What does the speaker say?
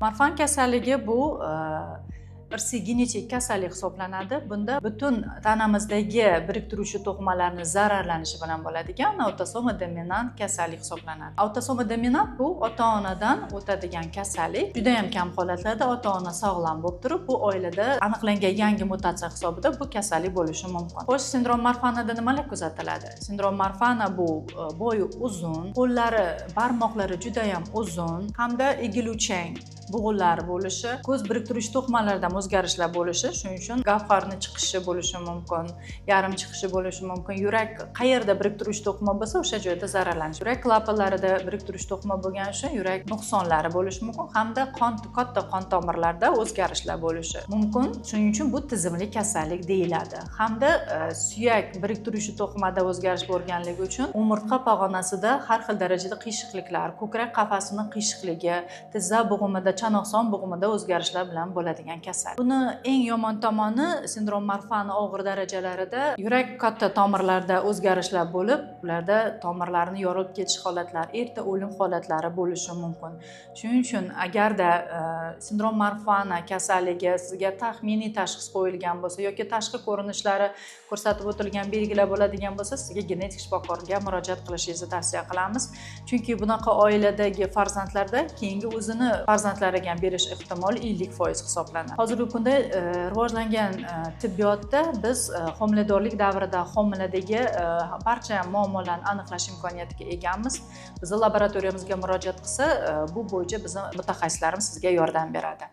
Marfan kasalligi bu irsiy genetik kasallik hisoblanadi. Bunda butun tanamizdagi biriktiruvchi to'qimalarning zararlanishi bilan bo'ladigan avtosomi dominant kasallik hisoblanadi. Avtosomi dominant bu ota-onadan o'tadigan kasallik. Juda ham kam holatlarda ota-ona sog'lom bo'lib turib, bu oilada aniqlangan yangi mutatsiya hisobida bu kasallik bo'lishi mumkin. Xo'sh, sindrom Marfanada nimalar kuzatiladi? Sindrom Marfana bu bo'yi uzun, qo'llari, barmoqlari juda ham uzun hamda egiluvchan bug'ular bo'lishi, ko'z biriktiruvchi to'qimalarida o'zgarishlar bo'lishi, shuning uchun gavharni chiqishi bo'lishi mumkin, yarim chiqishi bo'lishi mumkin. Yurak qayerda biriktiruvchi to'qima bo'lsa, o'sha joyda zararlanish. Yurak klapanlarida biriktiruvchi to'qima bo'lgani uchun yurak nuqsonlari bo'lishi mumkin hamda katta qon tomirlarida o'zgarishlar bo'lishi mumkin. Shuning uchun bu tizimli kasallik deyiladi. Hamda suyak biriktiruvchi to'qimada o'zgarish bo'lganligi uchun umurtqa pog'onasida har xil darajada qiyshiqliklar, ko'krak qafasining qiyshiqligi, tizza bo'g'imida, chanoqson bo'g'imida o'zgarishlar bilan bo'ladigan kasallik. Buni eng yomon tomoni sindrom Marfana og'ir darajalarida yurak katta tomirlarda o'zgarishlar bo'lib, ularda tomirlarni yorilib ketish holatlari, erta o'lim holatlari bo'lishi mumkin. Shuning uchun agarda sindrom Marfana kasalligi sizga taxminiy tashxis qo'yilgan bo'lsa yoki tashqi ko'rinishlari ko'rsatib o'tilgan belgilar bo'ladigan bo'lsa, sizga genetik shifokorga murojaat qilishingizni tavsiya qilamiz. Chunki bunaqa oiladagi farzandlarda keyingi o'zini farzandlariga berish ehtimoli 50% hisoblanadi. Hozirgi kunda rivojlangan tibbiyotda biz homiladorlik davrida homiladagi barcha muammolarni aniqlash imkoniyatiga egamiz. Bizni laboratoriyamizga murojaat qilsa, bu bo'yicha bizning mutaxassislarimiz sizga yordam beradi.